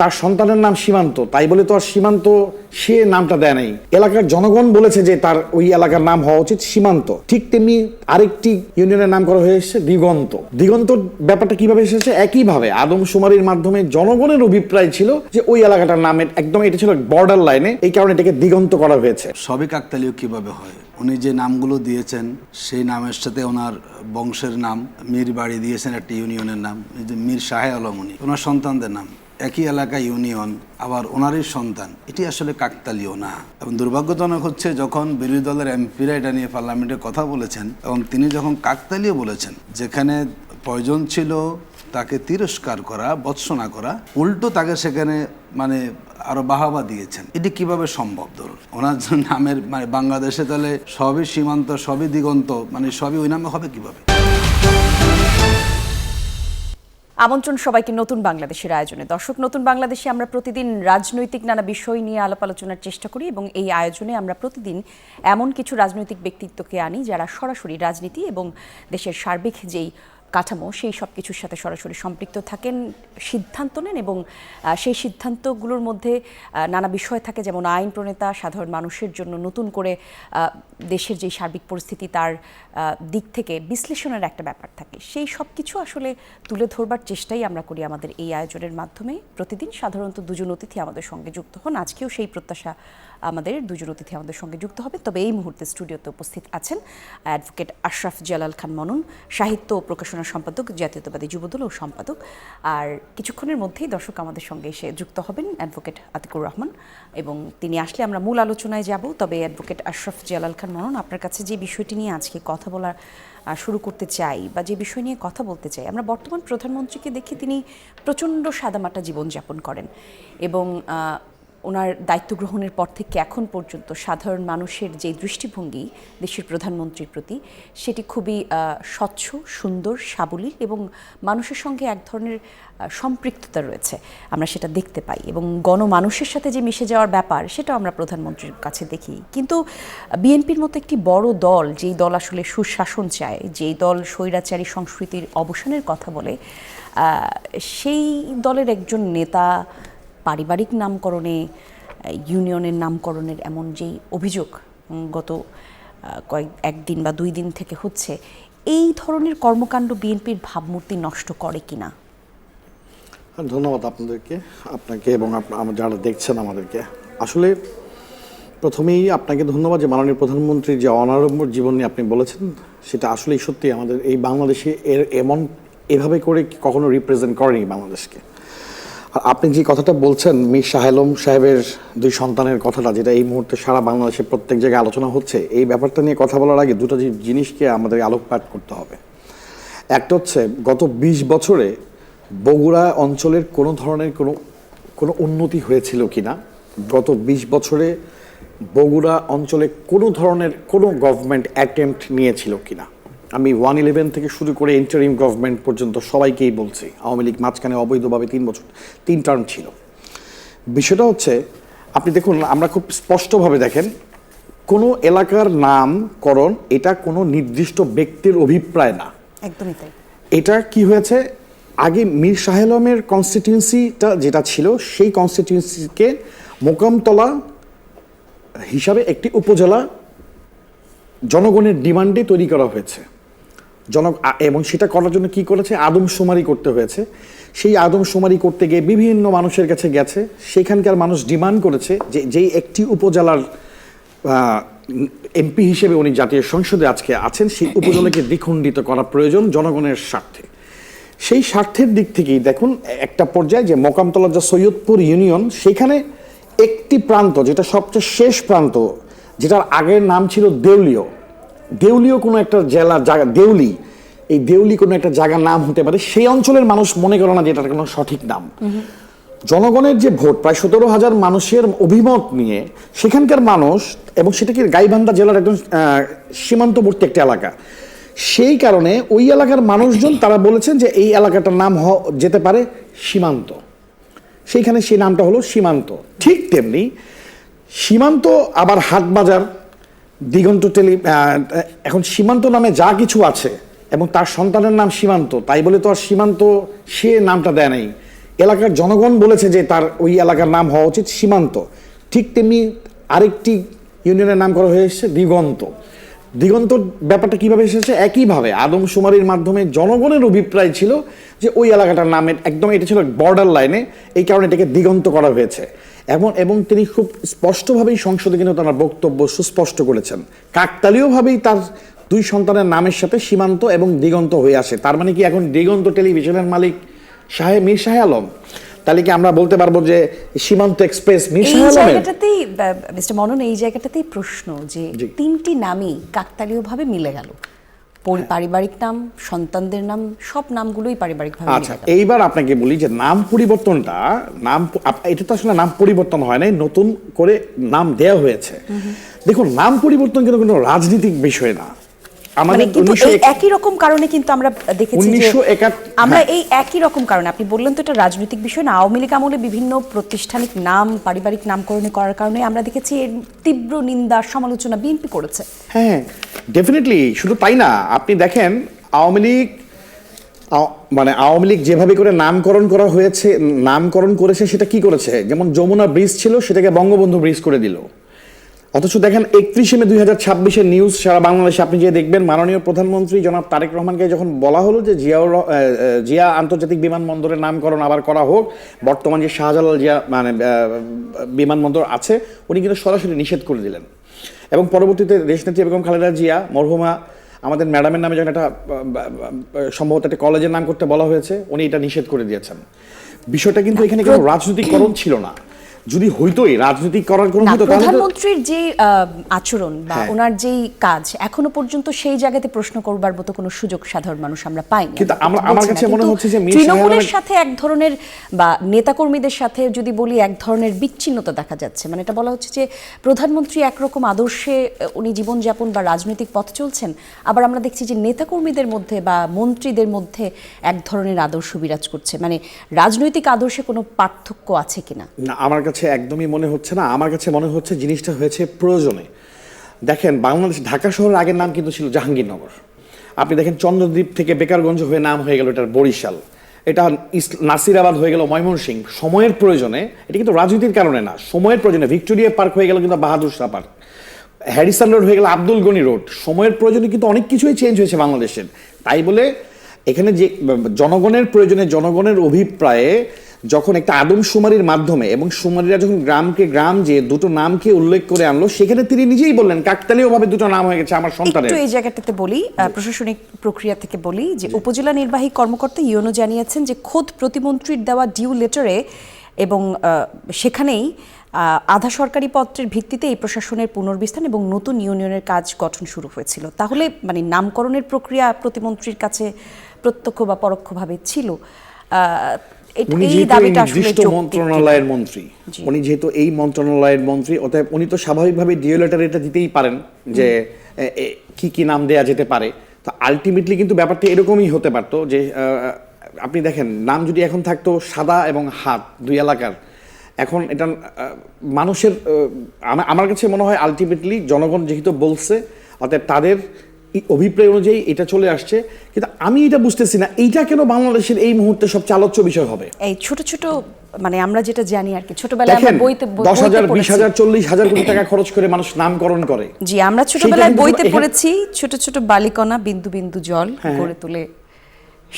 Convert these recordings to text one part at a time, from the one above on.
তার সন্তানের নাম সীমান্ত, তাই বলে তো আর সীমান্ত সে নামটা দেয় নাই। এলাকার জনগণ বলেছে যে তার ওই এলাকার নাম হওয়া উচিত সীমান্ত। ঠিক তেমনি আরেকটি ইউনিয়নের নাম করা হয়ে এসেছে দিগন্ত। দিগন্ত ব্যাপারটা কিভাবে এসেছে? একইভাবে আদমশুমারির মাধ্যমে জনগণের অভিপ্রায় ছিল যে ওই এলাকাটার নামে একদম এটা ছিল বর্ডার লাইনে, এই কারণে এটাকে দিগন্ত করা হয়েছে। সবই কাকতালীয় কিভাবে হয়? উনি যে নামগুলো দিয়েছেন সেই নামের সাথে ওনার বংশের নাম, মীর বাড়ি দিয়েছেন একটা ইউনিয়নের নাম, মীর শাহে আলম, উনি ওনার সন্তানদের নাম, একই এলাকা ইউনিয়ন, আবার ওনারই সন্তান। এটি আসলে কাকতালীয় না। এবং দুর্ভাগ্যজনক হচ্ছে যখন বিরোধী দলের এমপিরা এটা নিয়ে পার্লামেন্টে কথা বলেছেন এবং তিনি যখন কাকতালীয় বলেছেন, যেখানে প্রয়োজন ছিল তাকে তিরস্কার করা, ভৎসনা করা, উল্টো তাকে সেখানে আরো বাহাবা দিয়েছেন। এটি কিভাবে সম্ভব? ধরুন ওনার নামের বাংলাদেশে তাহলে সবই সীমান্ত, সবই দিগন্ত, সবই ওই নামে হবে কিভাবে? আমন্ত্রণ সবাইকে নতুন বাংলাদেশের আয়োজনে। দর্শক, নতুন বাংলাদেশে আমরা প্রতিদিন রাজনৈতিক নানা বিষয় নিয়ে আলাপ আলোচনার চেষ্টা করি এবং এই আয়োজনে আমরা প্রতিদিন এমন কিছু রাজনৈতিক ব্যক্তিত্বকে আনি যারা সরাসরি রাজনীতি এবং দেশের সার্বিক যেই কাঠামো সেই সব কিছুর সাথে সরাসরি সম্পৃক্ত থাকেন, সিদ্ধান্ত নেন এবং সেই সিদ্ধান্তগুলোর মধ্যে নানা বিষয় থাকে, যেমন আইন প্রণেতা, সাধারণ মানুষের জন্য নতুন করে দেশের যেই সার্বিক পরিস্থিতি তার দিক থেকে বিশ্লেষণের একটা ব্যাপার থাকে। সেই সব কিছু আসলে তুলে ধরবার চেষ্টাই আমরা করি আমাদের এই আয়োজনের মাধ্যমে। প্রতিদিন সাধারণত দুজন অতিথি আমাদের সঙ্গে যুক্ত হন। আজকেও সেই প্রত্যাশা, আমাদের দুজন অতিথি আমাদের সঙ্গে যুক্ত হবে। তবে এই মুহূর্তে স্টুডিওতে উপস্থিত আছেন অ্যাডভোকেট আশরাফ জালাল খান মনন, সাহিত্য ও প্রকাশনা সম্পাদক, জাতীয়তাবাদী যুবদল ও সম্পাদক। আর কিছুক্ষণের মধ্যেই দর্শক আমাদের সঙ্গে এসে যুক্ত হবেন অ্যাডভোকেট আতিকুর রহমান, এবং তিনি আসলে আমরা মূল আলোচনায় যাব। তবে অ্যাডভোকেট আশরাফ জালাল খান মনন, আপনার কাছে যে বিষয়টি নিয়ে আজকে কথা বলা শুরু করতে চাই বা যে বিষয় নিয়ে কথা বলতে চাই, আমরা বর্তমান প্রধানমন্ত্রীকে দেখি তিনি প্রচণ্ড সাদামাটা জীবনযাপন করেন এবং ওনার দায়িত্ব গ্রহণের পর থেকে এখন পর্যন্ত সাধারণ মানুষের যে দৃষ্টিভঙ্গি দেশের প্রধানমন্ত্রীর প্রতি, সেটি খুবই স্বচ্ছ, সুন্দর, সাবলীল এবং মানুষের সঙ্গে এক ধরনের সম্পৃক্ততা রয়েছে, আমরা সেটা দেখতে পাই। এবং গণমানুষের সাথে যে মিশে যাওয়ার ব্যাপার, সেটাও আমরা প্রধানমন্ত্রীর কাছে দেখি। কিন্তু বিএনপির মতো একটি বড় দল, যেই দল আসলে সুশাসন চায়, যেই দল স্বৈরাচারী সংস্কৃতির অবসানের কথা বলে, সেই দলের একজন নেতা পারিবারিক নামকরণে, ইউনিয়নের নামকরণের এমন যেই অভিযোগ গত একদিন বা 2 দিন থেকে হচ্ছে, এই ধরনের কর্মকাণ্ড বিএনপির ভাবমূর্তি নষ্ট করে কিনা? ধন্যবাদ আপনাকে এবং যারা দেখছেন আমাদেরকে। আসলে প্রথমেই আপনাকে ধন্যবাদ যে মাননীয় প্রধানমন্ত্রীর যে অনাড়ম্বর জীবন নিয়ে আপনি বলেছেন, সেটা আসলেই সত্যি আমাদের এই বাংলাদেশে এভাবে করে কখনো রিপ্রেজেন্ট করেনি বাংলাদেশকে। আর আপনি যে কথাটা বলছেন মীর শাহ আলম সাহেবের 2 সন্তানের কথাটা, যেটা এই মুহূর্তে সারা বাংলাদেশে প্রত্যেক জায়গায় আলোচনা হচ্ছে, এই ব্যাপারটা নিয়ে কথা বলার আগে দুটো জিনিসকে আমাদের আলোকপাত করতে হবে। একটা হচ্ছে গত 20 বছরে বগুড়া অঞ্চলের কোনো ধরনের কোনো উন্নতি হয়েছিল কিনা, গত 20 বছরে বগুড়া অঞ্চলে কোনো ধরনের কোনো গভর্নমেন্ট অ্যাটেম্পট নিয়েছিল কিনা। আমি 111 থেকে শুরু করে ইন্টারিম গভর্নমেন্ট পর্যন্ত সবাইকেই বলছি, আওয়ামী লীগ মাঝখানে অবৈধভাবে 3 বছর 3 টার্ম ছিল। বিষয়টা হচ্ছে, আপনি দেখুন, আমরা খুব স্পষ্টভাবে দেখেন, কোনো এলাকার নামকরণ এটা কোনো নির্দিষ্ট ব্যক্তির অভিপ্রায় না। একদমই তাই। এটা কি হয়েছে, আগে মীর শাহ আলমের কনস্টিটিউয়েন্সিটা যেটা ছিল, সেই কনস্টিটিউয়েন্সিকে মোকামতলা হিসাবে একটি উপজেলা জনগণের ডিমান্ডে তৈরি করা হয়েছে। এবং সেটা করার জন্য কি করেছে, আদমশুমারি করতে হয়েছে। সেই আদমশুমারি করতে গিয়ে বিভিন্ন মানুষের কাছে গেছে, সেখানকার মানুষ ডিমান্ড করেছে যে যেই একটি উপজেলার এমপি হিসেবে উনি জাতীয় সংসদে আজকে আছেন, সেই উপজেলাকে দ্বিখণ্ডিত করা প্রয়োজন জনগণের স্বার্থে। সেই স্বার্থের দিক থেকেই দেখুন একটা পর্যায়ে যে মোকামতলা যে সৈয়দপুর ইউনিয়ন, সেখানে একটি প্রান্ত, যেটা সবচেয়ে শেষ প্রান্ত, যেটার আগের নাম ছিল দেউলিও কোনো একটা জেলার জায়গা, এই দেউলি কোনো একটা জায়গার নাম হতে পারে, সেই অঞ্চলের মানুষ মনে করে না যে এটার কোনো সঠিক নাম। জনগণের যে ভোট, প্রায় 17,000 মানুষের অভিমত নিয়ে সেখানকার মানুষ, এবং সেটা কি গাইবান্ধা জেলার একদম সীমান্তবর্তী একটা এলাকা, সেই কারণে ওই এলাকার মানুষজন তারা বলেছেন যে এই এলাকাটার নাম যেতে পারে সীমান্ত, সেইখানে সেই নামটা হলো সীমান্ত। ঠিক তেমনি সীমান্ত আবার হাটবাজার, দিগন্ত এখন সীমান্ত নামে যা কিছু আছে এবং তার সন্তানের নাম সীমান্ত, তাই বলে তো আর সীমান্ত সে নামটা দেয় নাই। এলাকার জনগণ বলেছে যে তার ওই এলাকার নাম হওয়া উচিত সীমান্ত, ঠিক তেমনি আরেকটি ইউনিয়নের নাম করা হয়ে এসেছে দিগন্ত। দিগন্ত ব্যাপারটা কিভাবে এসেছে, একইভাবে আদমশুমারির মাধ্যমে জনগণের অভিপ্রায় ছিল যে ওই এলাকাটার নামে একদম এটা ছিল বর্ডার লাইনে, এই কারণে এটাকে দিগন্ত করা হয়েছে। এবং তিনি খুব স্পষ্টভাবেই সংসদে কিন্তু তার বক্তব্য সুস্পষ্ট করেছেন, কাকতালীয়ভাবেই তার দুই সন্তানের নামের সাথে সীমান্ত এবং দিগন্ত হয়ে আসে। তার মানে কি এখন দিগন্ত টেলিভিশনের মালিক মীর শাহ আলম? তাহলে কি আমরা বলতে পারবো যে সীমান্ত এক্সপ্রেস মীর শাহ এই আলমের? জায়গাটাতেই মিস্টার মনন, এই জায়গাটাতেই প্রশ্ন যে তিনটি নামই কাকতালীয়ভাবে মিলে গেল, পারিবারিক নাম, সন্তানদের নাম, সব নামগুলোই পারিবারিকভাবে আচ্ছা, এইবার আপনাকে বলি যে নাম পরিবর্তনটা, এটা তো আসলে নাম পরিবর্তন হয় নাই, নতুন করে নাম দেয়া হয়েছে। দেখুন, নাম পরিবর্তন কিন্তু কোনো রাজনৈতিক বিষয় না। মানে কিন্তু এই একই রকম কারণে কিন্তু আমরা দেখেছি যে আমরা এই একই রকম কারণে, আপনি বললেন তো এটা রাজনৈতিক বিষয় না, আওয়ামী লীগ আমলে বিভিন্ন প্রতিষ্ঠানিক নাম পারিবারিক নামকরণে করার কারণে আমরা দেখেছি এর তীব্র নিন্দা সমালোচনা বিএনপি করেছে। হ্যাঁ, ডেফিনেটলি। শুধু তাই না, আপনি দেখেন আওয়ামী লীগ যেভাবে করে নামকরণ করেছে সেটা কি করেছে, যেমন যমুনা ব্রিজ ছিল সেটাকে বঙ্গবন্ধু ব্রিজ করে দিল। অথচ দেখেন 31 মে 2026 নিউজ সারা বাংলাদেশে আপনি যে দেখবেন, মাননীয় প্রধানমন্ত্রী জনাব তারেক রহমানকে যখন বলা হলো যে জিয়া আন্তর্জাতিক বিমানবন্দরের নামকরণ আবার করা হোক, বর্তমান যে শাহজালাল জিয়া বিমানবন্দর আছে উনি কিন্তু সরাসরি নিষেধ করে দিলেন। এবং পরবর্তীতে দেশনেত্রী বেগম খালেদা জিয়া মরহুমা আমাদের ম্যাডামের নামে যখন একটা সম্ভবত একটা কলেজের নাম করতে বলা হয়েছে, উনি এটা নিষেধ করে দিয়েছেন। বিষয়টা কিন্তু এখানে কোনো রাজনৈতিকরণ ছিল না। যদি হইতোই রাজনীতি করার কোনো হতো, প্রধানমন্ত্রীর যে আচরণ বা ওনার যেই কাজ, এখনো পর্যন্ত সেই জায়গাতে প্রশ্ন করবার মতো কোনো সুযোগ সাধারণ মানুষ আমরা পাইনি। কিন্তু আমার কাছে মনে হচ্ছে যে তৃণমূলের সাথে এক ধরনের বা নেতাকর্মীদের সাথে যদি বলি এক ধরনের বিচ্ছিন্নতা দেখা যাচ্ছে। মানে এটা বলা হচ্ছে যে প্রধানমন্ত্রী একরকম আদর্শে উনি জীবনযাপন বা রাজনৈতিক পথ চলছেন, আবার আমরা দেখছি যে নেতাকর্মীদের মধ্যে বা মন্ত্রীদের মধ্যে এক ধরনের আদর্শ বিরাজ করছে। মানে রাজনৈতিক আদর্শে কোনো পার্থক্য আছে কিনা না, আমার কাছে একদমই মনে হচ্ছে না। আমার কাছে মনে হচ্ছে জিনিসটা হয়েছে প্রয়োজনে। দেখেন, বাংলাদেশ ঢাকা শহরের আগের নাম কিন্তু ছিল জাহাঙ্গীরনগর। আপনি দেখেন চন্দ্রদ্বীপ থেকে বেকারগঞ্জ হয়ে নাম হয়ে গেল এটার বরিশাল, এটা নাসিরাবাদ হয়ে গেল ময়মনসিংহ। সময়ের প্রয়োজনে, এটা কিন্তু রাজনীতির কারণে না, সময়ের প্রয়োজনে ভিক্টোরিয়া পার্ক হয়ে গেল কিন্তু Bahadur Shah park, Harrison road হয়ে গেল আব্দুল গনি রোড। সময়ের প্রয়োজনে কিন্তু অনেক কিছুই চেঞ্জ হয়েছে বাংলাদেশের। তাই বলে এখানে যে জনগণের প্রয়োজনে, জনগণের অভিপ্রায়ে যখন একটা আদমশুমারির মাধ্যমে এবং শুমারিরা যখন গ্রাম যে দুটো নামকে উল্লেখ করে আনলো, সেখানে তিনি নিজেই বললেন কাকতালীয়ভাবে দুটো নাম হয়ে গেছে আমার সন্তানের। এই জায়গাটাতে বলি, প্রশাসনিক প্রক্রিয়া থেকে বলি যে উপজেলা নির্বাহী কর্মকর্তা ইউনো জানিয়েছেন যে খোদ প্রতিমন্ত্রীর দেওয়া ডিউ লেটারে এবং সেখানেই আধা সরকারি পত্রের ভিত্তিতে এই প্রশাসনের পুনর্বিস্তার এবং নতুন ইউনিয়নের কাজ গঠন শুরু হয়েছিল। তাহলে মানে নামকরণের প্রক্রিয়া প্রতিমন্ত্রীর কাছে প্রত্যক্ষ বা পরোক্ষভাবে ছিল। উনি যেহেতু মন্ত্রণালয়ের মন্ত্রী, উনি যেহেতু এই মন্ত্রণালয়ের মন্ত্রী, অতএব উনি তো স্বাভাবিকভাবে ডিও লেটার এটা দিতেই পারেন যে কি নাম দেয়া যেতে পারে। তো আলটিমেটলি কিন্তু ব্যাপারটা এরকমই হতে পারতো যে আপনি দেখেন, নাম যদি এখন থাকতো সাদা এবং হাত দুই এলাকার, এখন এটা মানুষের আমার কাছে মনে হয় আলটিমেটলি জনগণ যেহেতু বলছে, অতএব তাদের অভিপ্রায় অনুযায়ী এটা চলে আসছে। কিন্তু আমি এটা বুঝতেছি না, এইটা কেন বাংলাদেশের এই মুহূর্তে সবচেয়ে আলোচ্য বিষয় হবে। এই ছোট ছোট মানে আমরা যেটা জানি আর কি, ছোটবেলায় আমরা বইতে 10,000, 20,000, 40,000 কোটি টাকা খরচ করে মানুষ নামকরণ করে। জি, আমরা ছোটবেলায় বইতে পড়েছি ছোট ছোট বালিকণা বিন্দু বিন্দু জল গড়ে তুলে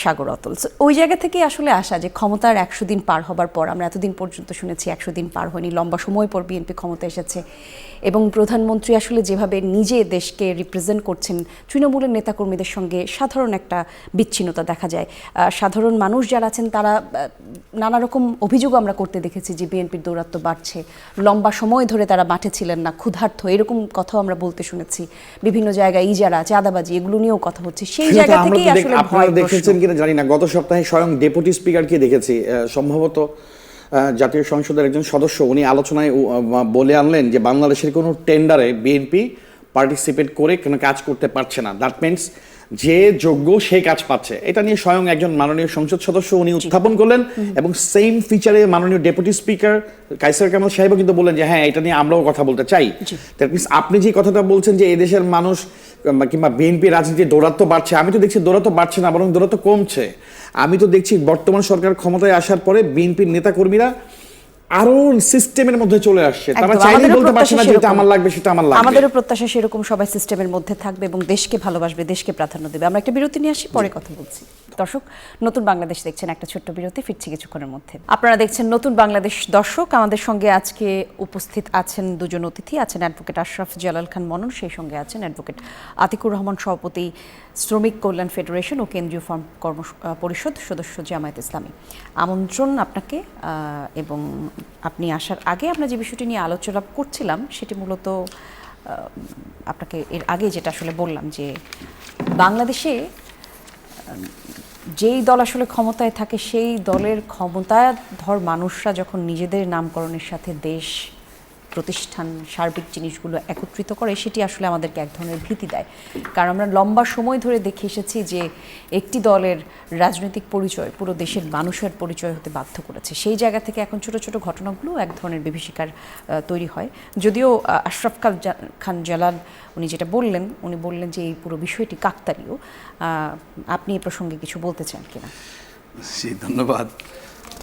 সাগর অতল। ওই জায়গা থেকে আসলে আসা যে ক্ষমতার 100 দিন পার হবার পর, আমরা এতদিন পর্যন্ত শুনেছি 100 দিন পার হয়নি, লম্বা সময় পর বিএনপি ক্ষমতা এসেছে এবং প্রধানমন্ত্রী আসলে যেভাবে নিজে দেশকে রিপ্রেজেন্ট করছেন, তৃণমূলের নেতাকর্মীদের সঙ্গে সাধারণ একটা বিচ্ছিন্নতা দেখা যায়। সাধারণ মানুষ যারা আছেন তারা নানা রকম অভিযোগ আমরা করতে দেখেছি যে বিএনপির দৌরাত্ম্য বাড়ছে, লম্বা সময় ধরে তারা মাঠে ছিলেন না, ক্ষুধার্ত, এরকম কথাও আমরা বলতে শুনেছি। বিভিন্ন জায়গায় ইজারা, চাঁদাবাজি, এগুলো নিয়েও কথা হচ্ছে। সেই জায়গা থেকেই আসলে আপনারা দেখেছেন কিনা জানি না, গত সপ্তাহে স্বয়ং ডেপুটি স্পিকারকে দেখেছি, সম্ভবত জাতীয় সংসদের একজন সদস্য, উনি আলোচনায় বলে আনলেন যে বাংলাদেশের কোনো টেন্ডারে বিএনপি পার্টিসিপেট করে কোনো কাজ করতে পারছে না। দ্যাট মিনস যে যোগ্য সেই কাজ পাচ্ছে, এটা নিয়ে স্বয়ং একজন মাননীয় সংসদ সদস্য উনি উত্থাপন করলেন এবং সেম ফিচারে মাননীয় ডেপুটি স্পিকার কায়সার কামাল সাহেবও কিন্তু বললেন যে হ্যাঁ এটা নিয়ে আমরাও কথা বলতে চাই। দ্যাট মিনস আপনি যে কথাটা বলছেন যে এদেশের মানুষ কিংবা বিএনপি রাজনীতি দৌরাত্ম্য বাড়ছে, আমি তো দেখছি দৌরাত্ম্য বাড়ছে না, বরং দৌরাত্ম্য কমছে। আমি তো দেখছি বর্তমান সরকার ক্ষমতায় আসার পরে বিএনপির নেতাকর্মীরা আরো সিস্টেমের মধ্যে চলে আসছে, তারা একদম, চাইলেই আমাদেরও বলতে পারছে না প্রত্যাশা যেটা সেরকম। আমার লাগবে সেটা আমার লাগবে। আমাদেরও প্রত্যাশা সেরকম, সবাই সিস্টেমের মধ্যে থাকবে এবং দেশকে ভালোবাসবে, দেশকে প্রাধান্য দেবে। আমরা একটা বিরতি নিয়ে আসি, পরে কথা বলছি। দর্শক, নতুন বাংলাদেশ দেখছেন, একটা ছোট্ট বিরতি, ফিরছি কিছুক্ষণের মধ্যে। আপনারা দেখছেন নতুন বাংলাদেশ। দর্শক, আমাদের সঙ্গে আজকে উপস্থিত আছেন দুজন অতিথি, আছেন অ্যাডভোকেট আশরাফ জালাল খান মনন, সেই সঙ্গে আছেন অ্যাডভোকেট আতিকুর রহমান, সভাপতি শ্রমিক কল্যাণ ফেডারেশন ও কেন্দ্রীয় ফার্ম কর্ম পরিষদ সদস্য জামায়াত ইসলামী। আমন্ত্রণ আপনাকে। এবং আপনি আসার আগে আমরা যে বিষয়টি নিয়ে আলোচনা করছিলাম সেটি মূলত আপনাকে এর আগে যেটা আসলে বললাম যে বাংলাদেশে যেই দল আসলে ক্ষমতায় থাকে সেই দলের ক্ষমতাধর মানুষরা যখন নিজেদের নামকরণের সাথে দেশ, প্রতিষ্ঠান, সার্বিক জিনিসগুলো একত্রিত করে, সেটি আসলে আমাদেরকে এক ধরনের ভীতি দেয়। কারণ আমরা লম্বা সময় ধরে দেখে এসেছি যে একটি দলের রাজনৈতিক পরিচয় পুরো দেশের মানুষের পরিচয় হতে বাধ্য করেছে। সেই জায়গা থেকে এখন ছোট ছোট ঘটনাগুলো এক ধরনের বিভীষিকার তৈরি হয়। যদিও আশরাফ খান জালাল উনি যেটা বললেন, উনি বললেন যে এই পুরো বিষয়টি কাকতালীয়। আপনি এই প্রসঙ্গে কিছু বলতে চান কিনা? জি, ধন্যবাদ।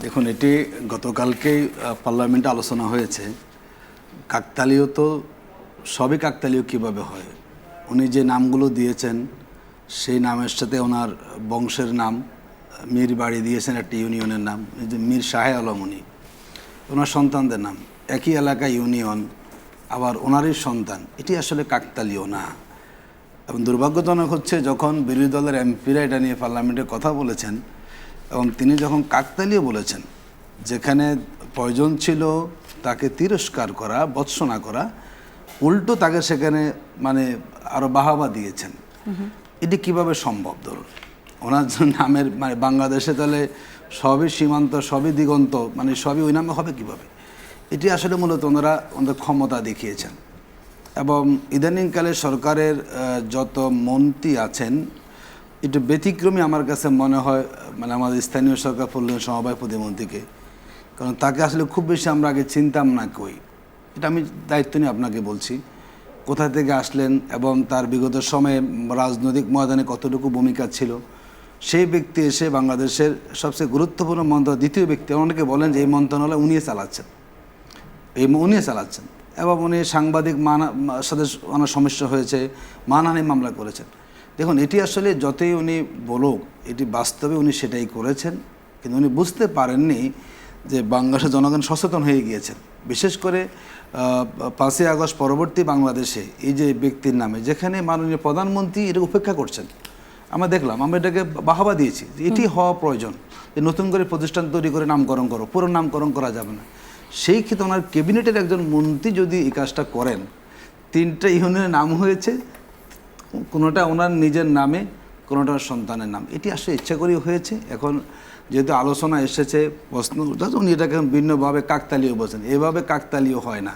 দেখুন, এটি গতকালকেই পার্লামেন্টে আলোচনা হয়েছে। কাকতালীয় তো সবই কাকতালীয় কীভাবে হয়? উনি যে নামগুলো দিয়েছেন সেই নামের সাথে ওনার বংশের নাম, মীর বাড়ি দিয়েছেন একটা ইউনিয়নের নাম, যে মীর শাহে আলম, উনি ওনার সন্তানদের নাম, একই এলাকা ইউনিয়ন, আবার ওনারই সন্তান। এটি আসলে কাকতালীয় না। এবং দুর্ভাগ্যজনক হচ্ছে যখন বিরোধী দলের এমপিরা এটা নিয়ে পার্লামেন্টে কথা বলেছেন এবং তিনি যখন কাকতালীয় বলেছেন, যেখানে প্রয়োজন ছিল তাকে তিরস্কার করা, ভৎসনা করা, উল্টো তাকে সেখানে মানে আরও বাহাবা দিয়েছেন। এটি কিভাবে সম্ভব? ধরুন ওনার নামের মানে বাংলাদেশে তাহলে সবই সীমান্ত, সবই দিগন্ত, মানে সবই ওই নামে হবে কিভাবে? এটি আসলে মূলত ওনারা ওনাদের ক্ষমতা দেখিয়েছেন। এবং ইদানিংকালে সরকারের যত মন্ত্রী আছেন একটু ব্যতিক্রমী আমার কাছে মনে হয়, মানে আমাদের স্থানীয় সরকার পল্লী সমবায় প্রতিমন্ত্রীকে। কারণ তাকে আসলে খুব বেশি আমরা আগে চিনতাম না কই। এটা আমি দায়িত্ব নিয়ে আপনাকে বলছি, কোথা থেকে আসলেন এবং তার বিগত সময়ে রাজনৈতিক ময়দানে কতটুকু ভূমিকা ছিল। সেই ব্যক্তি এসে বাংলাদেশের সবচেয়ে গুরুত্বপূর্ণ মন্ত্রণালয়, দ্বিতীয় ব্যক্তি, অনেকে বলেন যে এই মন্ত্রণালয় উনিই চালাচ্ছেন এবং উনি সাংবাদিক সাথে ওনার সমস্যা হয়েছে, মানহানি মামলা করেছেন। দেখুন, এটি আসলে যতই উনি বলুক, এটি বাস্তবে উনি সেটাই করেছেন, কিন্তু উনি বুঝতে পারেননি যে বাংলাদেশের জনগণ সচেতন হয়ে গিয়েছেন। বিশেষ করে 5ই আগস্ট পরবর্তী বাংলাদেশে এই যে ব্যক্তির নামে, যেখানে মাননীয় প্রধানমন্ত্রী এটা উপেক্ষা করছেন, আমরা দেখলাম, আমরা এটাকে বাহাবা দিয়েছি যে এটি হওয়া প্রয়োজন, যে নতুন করে প্রতিষ্ঠান তৈরি করে নামকরণ করো, পুরো নামকরণ করা যাবে না। সেই ক্ষেত্রে ওনার ক্যাবিনেটের একজন মন্ত্রী যদি এই কাজটা করেন, 3টা ইউনিয়নের নাম হয়েছে, কোনোটা ওনার নিজের নামে, কোনোটা সন্তানের নাম। এটি আসলে ইচ্ছা করেই হয়েছে। এখন যেহেতু আলোচনা এসেছে, প্রশ্ন উনি এটাকে ভিন্নভাবে কাকতালীয় বলছেন, এভাবে কাকতালীয় হয় না,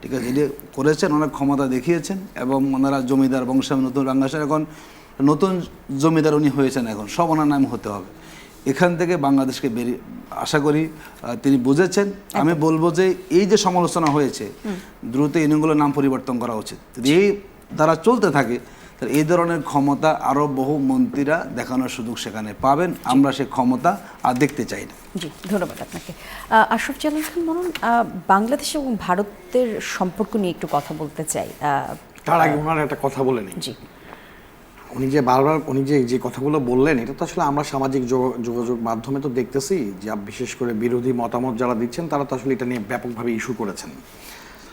ঠিক আছে? এটি করেছেন, ওনার ক্ষমতা দেখিয়েছেন এবং ওনারা জমিদার বংশে নতুন বাংলাদেশের এখন নতুন জমিদার উনি হয়েছেন, এখন সব ওনার নাম হতে হবে। এখান থেকে বাংলাদেশকে বেরিয়ে আশা করি তিনি বুঝেছেন। আমি বলবো যে এই যে সমালোচনা হয়েছে, দ্রুত ইউনিয়নগুলোর নাম পরিবর্তন করা উচিত। যদি এই দ্বারা চলতে থাকে তাহলে এই ধরনের ক্ষমতা আরও বহু মন্ত্রীরা দেখানোর সুযোগ সেখানে পাবেন। আমরা সে ক্ষমতা আর দেখতে চাই না। জি, ধন্যবাদ আপনাকে। আশরাফ জালাল খান মনন, বাংলাদেশ এবং ভারতের সম্পর্ক নিয়ে একটু কথা বলতে চাই। তার আগে ওনার একটা কথা বলে নিই। জি, উনি যে বারবার যে কথাগুলো বললেন, এটা তো আসলে আমরা সামাজিক যোগাযোগ মাধ্যমে তো দেখতেছি যে বিশেষ করে বিরোধী মতামত যারা দিচ্ছেন তারা তো আসলে এটা নিয়ে ব্যাপকভাবে ইস্যু করেছেন।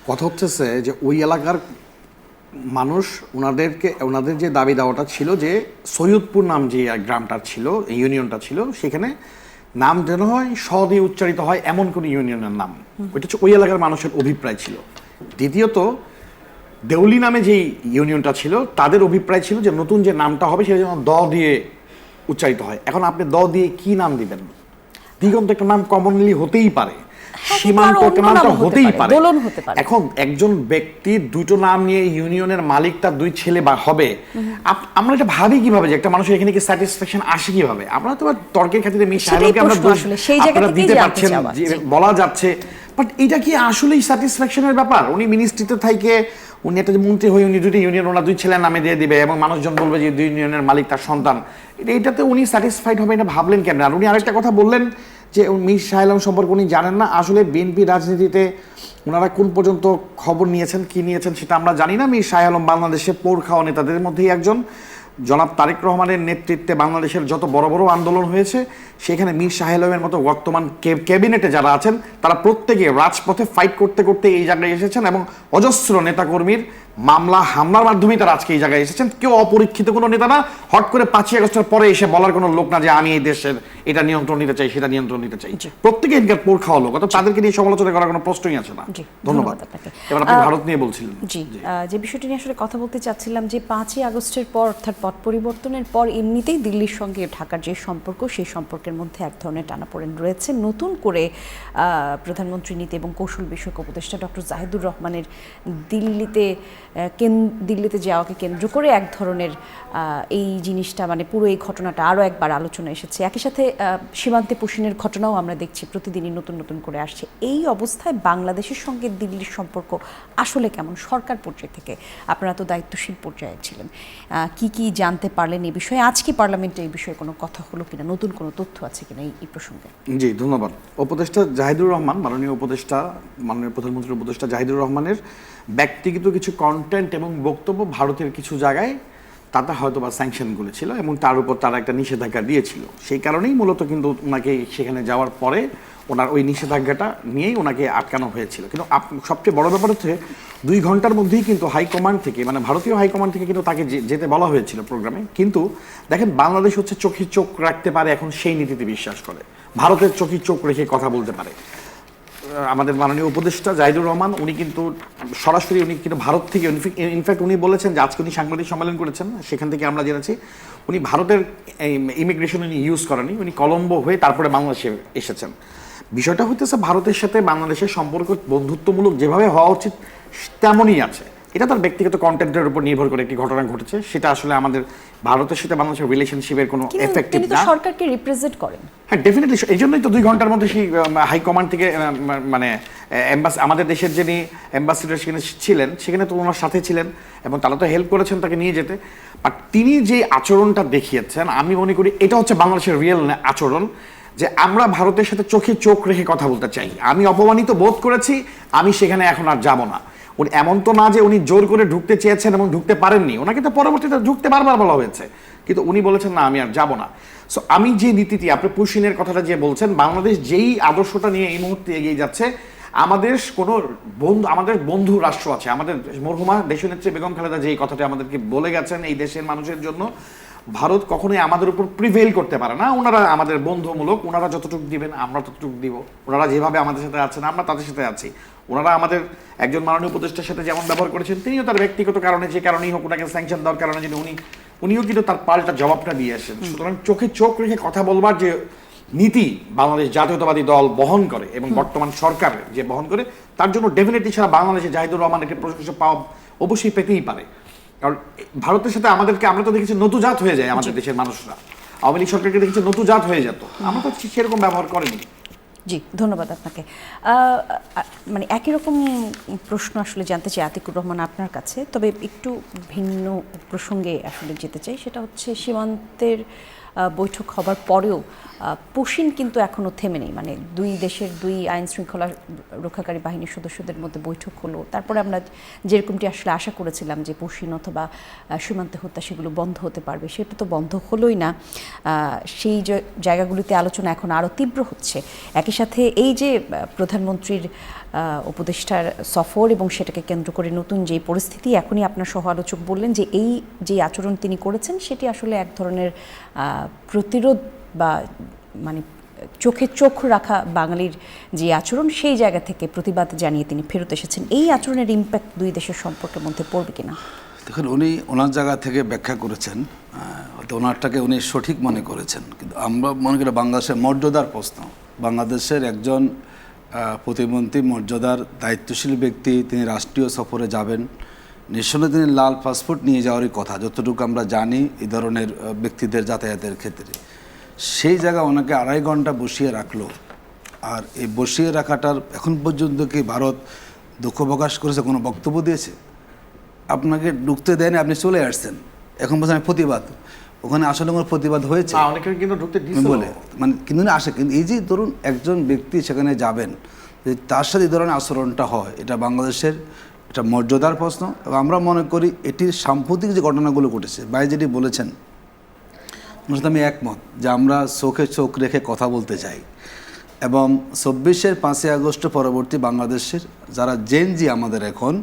কথা হচ্ছে যে ওই এলাকার মানুষ ওনাদের যে দাবি দাওয়াটা ছিল যে সৈয়দপুর নাম যে গ্রামটা ছিল, ইউনিয়নটা ছিল, সেখানে নাম যেন হয় স দিয়ে উচ্চারিত হয় এমন কোন ইউনিয়নের নাম, ওইটা হচ্ছে ওই এলাকার মানুষের অভিপ্রায় ছিল। দ্বিতীয়ত, দেউলি নামে যে ইউনিয়নটা ছিল তাদের অভিপ্রায় ছিল যে নতুন যে নামটা হবে সেটা যেন দ দিয়ে উচ্চারিত হয়। এখন আপনি দ দিয়ে কি নাম দিবেন? দিগন্ত একটা নাম কমনলি হতেই পারে। সীমান্ত কিন্তু আরো অন্য কেনাটা নামও হতে হতেই পারে, পারে। দোলন হতে পারে। এখন একজন ব্যক্তি দুটো নাম নিয়ে ইউনিয়নের মালিক, তার দুই ছেলে বা হবে, আমরা এটা ভাবি কিভাবে যে একটা মানুষের এখানে কি স্যাটিসফ্যাকশন আসে কিভাবে? আমরা তো তর্কের খাতিরে মিস সেটাই শাহরুখকে আমরা প্রশ্ন আসলে, সেই জায়গা আপনারা থেকেই দিতে জানতে পারছেন, চাওয়া। যে জি। বলা যাচ্ছে, বাট এটা কি আসলেই স্যাটিসফ্যাকশনের ব্যাপার? উনি মিনিস্ট্রিতে থেকে উনি একটা যে মন্ত্রী হয়ে উনি দুটো ইউনিয়ন ওনার দুই ছেলের নামে দিয়ে দিবে এবং মানুষজন বলবে যে দুই ইউনিয়নের মালিক তার সন্তান, এটাতে উনি স্যাটিসফাইড হবে এটা ভাবলেন কেন? আর উনি আরেকটা কথা বললেন যে মীর শাহ আলম সম্পর্কে উনি জানেন না। আসলে বিএনপি রাজনীতিতে ওনারা কোন পর্যন্ত খবর নিয়েছেন, কি নিয়েছেন সেটা আমরা জানি না। মীর শাহ আলম বাংলাদেশে পোর খাওয়া নেতাদের মধ্যেই একজন। জনাব তারেক রহমানের নেতৃত্বে বাংলাদেশের যত বড় বড় আন্দোলন হয়েছে সেখানে মীর শাহ আলমের মতো বর্তমান ক্যাবিনেটে যারা আছেন তারা প্রত্যেকে রাজপথে ফাইট করতে করতে এই জায়গায় এসেছেন এবং অজস্র নেতাকর্মীর মামলা হামলার মাধ্যমেই তারা আজকে এই জায়গায় এসেছেন। কেউ অপরীক্ষিত কোনো নেতা না, হট করে 5ই আগস্টের পরে এসে বলার কোনো লোক না যে আমি এই দেশের এটা নিয়ন্ত্রণ নিতে চাই, সেটা নিয়ন্ত্রণ নিতে চাই। প্রত্যেকে এনকার পোর খাওয়া লোক, অর্থাৎ তাদেরকে নিয়ে সমালোচনা করার কোনো প্রশ্নই আছে না। জি, ধন্যবাদ আপনাকে। এবার আপনি ভারত নিয়ে বলছিলেন। জি, যে বিষয়টি নিয়ে আসলে কথা বলতে চাচ্ছিলাম যে 5ই আগস্টের পর অর্থাৎ পট পরিবর্তনের পর এমনিতেই দিল্লির সঙ্গে ঢাকার যে সম্পর্ক, সেই সম্পর্কের মধ্যে এক ধরনের টানাপোড়েন রয়েছে। নতুন করে প্রধানমন্ত্রী নীতি এবং কৌশল বিষয়ক উপদেষ্টা ডক্টর জাহিদুর রহমানের দিল্লিতে যাওয়াকে কেন্দ্র করে এক ধরনের এই জিনিসটা, মানে পুরো এই ঘটনাটা আরও একবার আলোচনা এসেছে। একই সাথে সীমান্তে পুশিনের ঘটনাও আমরা দেখছি প্রতিদিনই নতুন নতুন করে আসছে। এই অবস্থায় বাংলাদেশের সঙ্গে দিল্লির সম্পর্ক আসলে কেমন? সরকার পর্যায় থেকে আপনারা তো দায়িত্বশীল পর্যায়ে ছিলেন, কি কি জানতে পারলেন এই বিষয়ে? আজকে পার্লামেন্টে এই বিষয়ে কোনো কথা হলো কিনা, নতুন কোনো তথ্য আছে কিনা এই প্রসঙ্গে? জি, ধন্যবাদ। উপদেষ্টা জাহিদুর রহমান, মাননীয় উপদেষ্টা, মাননীয় প্রধানমন্ত্রীর উপদেষ্টা জাহিদুর রহমানের ব্যক্তিগত কিছু কন্টেন্ট এবং বক্তব্য ভারতের কিছু জায়গায় তাতে হয়তো বা স্যাংশনগুলো ছিল এবং তার উপর তারা একটা নিষেধাজ্ঞা দিয়েছিল। সেই কারণেই মূলত কিন্তু ওনাকে সেখানে যাওয়ার পরে ওনার ওই নিষেধাজ্ঞাটা নিয়েই ওনাকে আটকানো হয়েছিল। কিন্তু সবচেয়ে বড় ব্যাপার হচ্ছে 2 ঘন্টার মধ্যেই কিন্তু হাইকমান্ড থেকে, মানে ভারতীয় হাইকমান্ড থেকে কিন্তু তাকে যেতে বলা হয়েছিল প্রোগ্রামে। কিন্তু দেখেন, বাংলাদেশ হচ্ছে চোখে চোখ রাখতে পারে, এখন সেই নীতিতে বিশ্বাস করে। ভারতের চোখে চোখ রেখে কথা বলতে পারে। আমাদের মাননীয় উপদেষ্টা জাহিদুর রহমান উনি কিন্তু সরাসরি উনি কিন্তু ভারত থেকে, ইনফ্যাক্ট উনি বলেছেন যে আজকে উনি সাংবাদিক সম্মেলন করেছেন, সেখান থেকে আমরা জেনেছি উনি ভারতের ইমিগ্রেশন উনি ইউজ করেনি, উনি কলম্বো হয়ে তারপরে বাংলাদেশে এসেছেন। বিষয়টা হইতেছে ভারতের সাথে বাংলাদেশের সম্পর্ক বন্ধুত্বমূলক যেভাবে হওয়া উচিত তেমনই আছে। এটা তার ব্যক্তিগত কন্টেন্টের উপর নির্ভর করে একটি ঘটনা ঘটেছে, সেটা আসলে আমাদের ভারতের সাথে বাংলাদেশের রিলেশনশিপের কোনো এফেক্টিভ না। সরকারকে রিপ্রেজেন্ট করেন। হ্যাঁ, ডেফিনেটলি। এই জন্যই তো 2 ঘন্টার মধ্যে সেই হাইকমান্ড থেকে মানে আমাদের দেশের যিনি অ্যাম্বাসিডার সেখানে ছিলেন, সেখানে তো ওনার সাথে ছিলেন এবং তারা তো হেল্প করেছেন তাকে নিয়ে যেতে। বাট তিনি যে আচরণটা দেখিয়েছেন, আমি মনে করি এটা হচ্ছে বাংলাদেশের রিয়েল আচরণ, যে আমরা ভারতের সাথে চোখে চোখ রেখে কথা বলতে চাই। আমি অপমানিত বোধ করেছি, আমি সেখানে এখন আর যাব না। উনি এমন তো না যে উনি জোর করে ঢুকতে চেয়েছেন এবং ঢুকতে পারেননি, ওনাকে তো পরবর্তীতে ঢুকতে বারবার বলা হয়েছে, কিন্তু উনি বলেছেন না, আমি আর যাব না। সো আমি যে নীতিটি, আপনি পুশিনের কথাটা যে বলছেন, বাংলাদেশ যেই আদর্শটা নিয়ে এই মুহূর্তে এগিয়ে যাচ্ছে, আমাদের কোনো আমাদের বন্ধু রাষ্ট্র আছে, আমাদের মরহুমা দেশনেত্রী বেগম খালেদা যেই কথাটা আমাদেরকে বলে গেছেন, এই দেশের মানুষের জন্য ভারত কখনোই আমাদের উপর প্রিভেল করতে পারে না। ওনারা আমাদের বন্ধুমূলক, ওনারা যতটুকু দিবেন আমরা ততটুকু দিব। ওনারা যেভাবে আমাদের সাথে আছেন আমরা তাদের সাথে আছি। ওনারা আমাদের একজন মাননীয় উপদেষ্টার সাথে যেমন ব্যবহার করেছেন, তিনিও তার ব্যক্তিগত কারণে, যে কারণেই হোক, ওনাকে স্যাংশন দেওয়ার কারণে যদি উনিও কিন্তু তার পাল্টা জবাবটা দিয়ে আসেন। সুতরাং চোখে চোখ রেখে কথা বলবার যে নীতি বাংলাদেশ জাতীয়তাবাদী দল বহন করে এবং বর্তমান সরকার যে বহন করে, তার জন্য ডেফিনেটলি সারা বাংলাদেশে জাহিদুর রহমান একটি প্রশংসা পাওয়া অবশ্যই পেতেই পারে। কারণ ভারতের সাথে আমরা তো দেখেছি নতুজাত হয়ে যায় আমাদের দেশের মানুষরা। আওয়ামী লীগ সরকারকে দেখেছি নতুজাত হয়ে যেত, আমরা তো সেরকম ব্যবহার করেনি। জি, ধন্যবাদ আপনাকে। মানে একই রকম প্রশ্ন আসলে জানতে চাই আতিকুর রহমান আপনার কাছে, তবে একটু ভিন্ন প্রসঙ্গে আসলে যেতে চাই। সেটা হচ্ছে সীমান্তের বৈঠক হবার পরেও পুশিন কিন্তু এখনও থেমে নেই। মানে 2 দেশের 2 আইন শৃঙ্খলা রক্ষাকারী বাহিনীর সদস্যদের মধ্যে বৈঠক হলো, তারপরে আমরা যেরকমটি আসলে আশা করেছিলাম যে পুশিন অথবা সীমান্তে হত্যা সেগুলো বন্ধ হতে পারবে, সেটা তো বন্ধ হলোই না। সেই জায়গাগুলিতে আলোচনা এখন আরও তীব্র হচ্ছে। একই সাথে এই যে প্রধানমন্ত্রীর উপদেষ্টার সফর এবং সেটাকে কেন্দ্র করে নতুন যে পরিস্থিতি, এখনই আপনার সহ আলোচক বললেন যে এই যে আচরণ তিনি করেছেন সেটি আসলে এক ধরনের প্রতিরোধ বা মানে চোখে চোখ রাখা বাঙালির যে আচরণ, সেই জায়গা থেকে প্রতিবাদ জানিয়ে তিনি ফেরত এসেছেন। এই আচরণের ইম্প্যাক্ট 2 দেশের সম্পর্কের মধ্যে পড়বে কিনা? দেখুন, উনি ওনার জায়গা থেকে ব্যাখ্যা করেছেন, হয়তো ওনারটাকে উনি সঠিক মনে করেছেন, কিন্তু আমরা মনে করি বাংলাদেশের মর্যাদার প্রশ্ন। বাংলাদেশের একজন প্রতিমন্ত্রী মর্যাদার দায়িত্বশীল ব্যক্তি, তিনি রাষ্ট্রীয় সফরে যাবেন, নিঃসন্দেহে তিনি লাল পাসপোর্ট নিয়ে যাওয়ারই কথা, যতটুকু আমরা জানি এই ধরনের ব্যক্তিদের যাতায়াতের ক্ষেত্রে। সেই জায়গা ওনাকে 2.5 ঘন্টা বসিয়ে রাখলো। আর এই বসিয়ে রাখাটার এখন পর্যন্ত কি ভারত দুঃখ প্রকাশ করেছে, কোনো বক্তব্য দিয়েছে? আপনাকে ঢুকতে দেয়নি, আপনি চলে আসছেন, এখন বলছেন আমি প্রতিবাদ। ওখানে আসলে কোনো প্রতিবাদ হয়েছে অনেকের কিন্তু ঢুকতে দিয়েছিল বলে, মানে কিন্তু না আসে। কিন্তু এই যে ধরুন একজন ব্যক্তি সেখানে যাবেন, যদি তার সাথে এই ধরনের আচরণটা হয়, এটা বাংলাদেশের এটা মর্যাদার প্রশ্ন। এবং আমরা মনে করি এটির সাম্প্রতিক যে ঘটনাগুলো ঘটেছে, ভাই যেটি বলেছেন ওনার সাথে আমি একমত, যে আমরা চোখে চোখ রেখে কথা বলতে চাই। এবং 24-এর 5ই আগস্ট পরবর্তী বাংলাদেশের যারা জেনজি আমাদের এখন,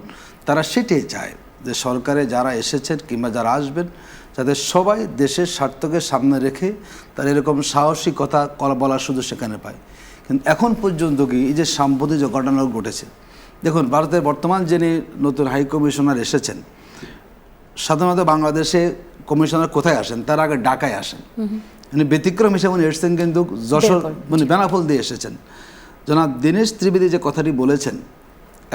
তারা সেটাই চায় যে সরকারে যারা এসেছেন কিংবা যারা আসবেন, যাতে সবাই দেশের স্বার্থকে সামনে রেখে তারা এরকম সাহসী কথা বলার সুযোগ সেখানে পায়। কিন্তু এখন পর্যন্ত কি এই যে সাম্প্রতিক যে ঘটনাগুলো ঘটেছে, দেখুন ভারতের বর্তমান যিনি নতুন হাই কমিশনার এসেছেন, সাধারণত বাংলাদেশে কমিশনার কোথায় আসেন, তার আগে ঢাকায় আসেন। মানে ব্যতিক্রম হিসেবে উনি এসেছেন কিন্তু যশোর, মানে বেনাপোল দিয়ে এসেছেন। জনাব দীনেশ ত্রিবেদী যে কথাটি বলেছেন,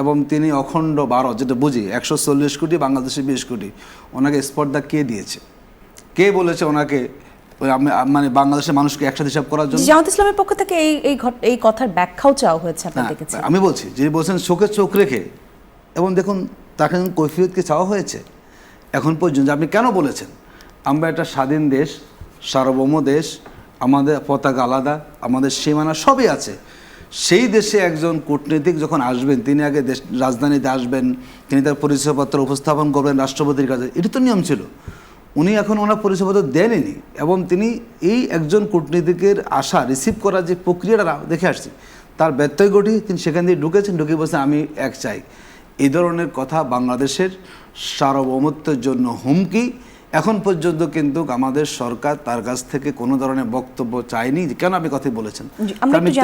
এবং তিনি অখণ্ড ভারত যেটা বুঝি 140 কোটি, বাংলাদেশে 20 কোটি, ওনাকে স্পর্ধা কে দিয়েছে? কে বলেছে ওনাকে মানে বাংলাদেশের মানুষকে একসাথে হিসাব করার জন্য? জামাত ইসলামের পক্ষ থেকে এই কথার ব্যাখ্যাও চাওয়া হয়েছে, আপনি দেখেছেন? আমি বলছি যিনি বলছেন চোখে চোখ রেখে, এবং দেখুন তাকে কৈফিয়ত কি চাওয়া হয়েছে এখন পর্যন্ত? আপনি কেন বলেছেন আমরা একটা স্বাধীন দেশ, সার্বভৌম দেশ, আমাদের পতাকা আলাদা, আমাদের সীমানা সবই আছে। সেই দেশে একজন কূটনীতিক যখন আসবেন, তিনি আগে রাজধানীতে আসবেন, তিনি তার পরিচয়পত্র উপস্থাপন করবেন রাষ্ট্রপতির কাছে, এটা তো নিয়ম ছিল। উনি এখন ওনার পরিচয়পত্র দেননি, এবং তিনি এই একজন কূটনীতিকের আশা রিসিভ করার যে প্রক্রিয়াটা দেখে আসছি, তার ব্যত্যয় ঘটি তিনি সেখান দিয়ে ঢুকেছেন, ঢুকে বলছেন আমি এক চাই। এই ধরনের কথা বাংলাদেশের সার্বভৌমত্বের জন্য হুমকি। এখন পর্যন্ত কিন্তু আমাদের সরকার তার কাছ থেকে কোনো ধরনের বক্তব্য চায়নি। কেন আপনি কথা বলেছেন?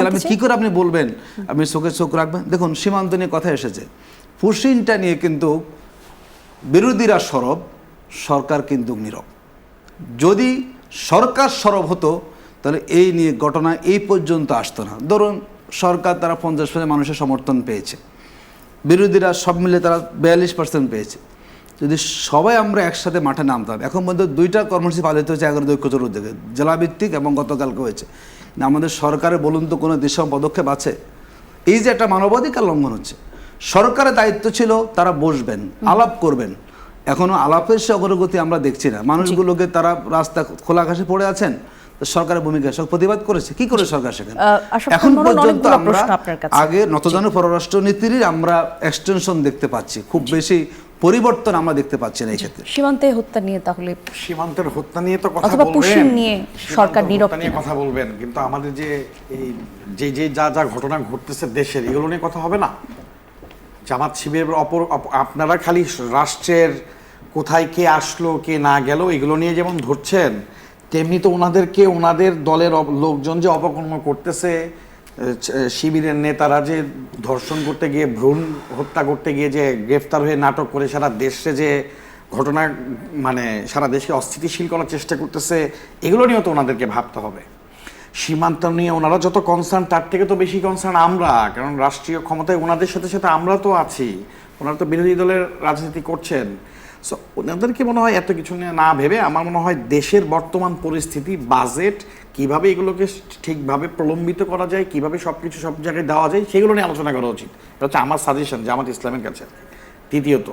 আমি কি করে আপনি বলবেন আপনি চোখে চোখ রাখবেন? দেখুন সীমান্ত নিয়ে কথা এসেছে, পুশিনটা নিয়ে কিন্তু বিরোধীরা সরব, সরকার কিন্তু নীরব। যদি সরকার সরব হতো তাহলে এই নিয়ে ঘটনা এই পর্যন্ত আসতো না। ধরুন সরকার তারা 50% মানুষের সমর্থন পেয়েছে, বিরোধীরা সব মিলে তারা 42% পেয়েছে। যদি সবাই আমরা একসাথে মাঠে নামতাম, এখন পর্যন্ত 2টা কর্মসূচি পালিত হয়েছে 11 ঐক্যজোট উদ্যোগে, জেলাভিত্তিক এবং গতকালকে হয়েছে। আমাদের সরকারে বলুন তো কোনো দৃশ্য পদক্ষেপ আছে? এই যে একটা মানবাধিকার লঙ্ঘন হচ্ছে, সরকারের দায়িত্ব ছিল তারা বসবেন, আলাপ করবেন। এখনো আলাপের সে অগ্রগতি আমরা দেখছি না। মানুষগুলোকে তারা রাস্তা খোলা আকাশে পড়ে আছেন, সরকারের ভূমিকা সব প্রতিবাদ করেছে। কি করে সরকার সেখানে? এখন পর্যন্ত আমরা আগে নতজানু পররাষ্ট্র নীতির আমরা এক্সটেনশন দেখতে পাচ্ছি, খুব বেশি পরিবর্তন আমরা দেখতে পাচ্ছি না এই ক্ষেত্রে। সীমান্তে হত্যা নিয়ে, তাহলে সীমান্তের হত্যা নিয়ে তো কথা অথবা বলবেন, পুশিন নিয়ে সরকার নীরব নিয়ে কথা বলবেন, কিন্তু আমাদের যে এই যে যা ঘটনা ঘটতেছে দেশের, এগুলো নিয়ে কথা হবে না? জামাত শিবিরের আপনারা খালি রাষ্ট্রের কোথায় কে আসলো কে না গেল এগুলো নিয়ে যেমন ধরছেন, তেমনি তো ওনাদেরকে ওনাদের দলের লোকজন যে অপকর্ম করতেছে, শিবিরের নেতারা যে ধর্ষণ করতে গিয়ে, ভ্রূণ হত্যা করতে গিয়ে যে গ্রেফতার হয়ে নাটক করে সারা দেশে যে ঘটনা, মানে সারা দেশকে অস্থিতিশীল করার চেষ্টা করতেছে, এগুলো নিয়েও তো ওনাদেরকে ভাবতে হবে। সীমান্ত নিয়ে ওনারা যত কনসার্ন, তার থেকে তো বেশি কনসার্ন আমরা, কারণ রাষ্ট্রীয় ক্ষমতায় ওনাদের সাথে সাথে আমরা তো আছি। ওনারা তো বিরোধী দলের রাজনীতি করছেন। সো ওনাদেরকে মনে হয় এত কিছু নিয়ে না ভেবে, আমার মনে হয় দেশের বর্তমান পরিস্থিতি, বাজেট, কিভাবে এগুলোকে ঠিকভাবে প্রলম্বিত করা যায়, কিভাবে সব কিছু সব জায়গায় দেওয়া যায়, সেগুলো নিয়ে আলোচনা করা উচিত। এটা হচ্ছে আমার সাজেশন জামাত ইসলামের কাছে। দ্বিতীয়ত,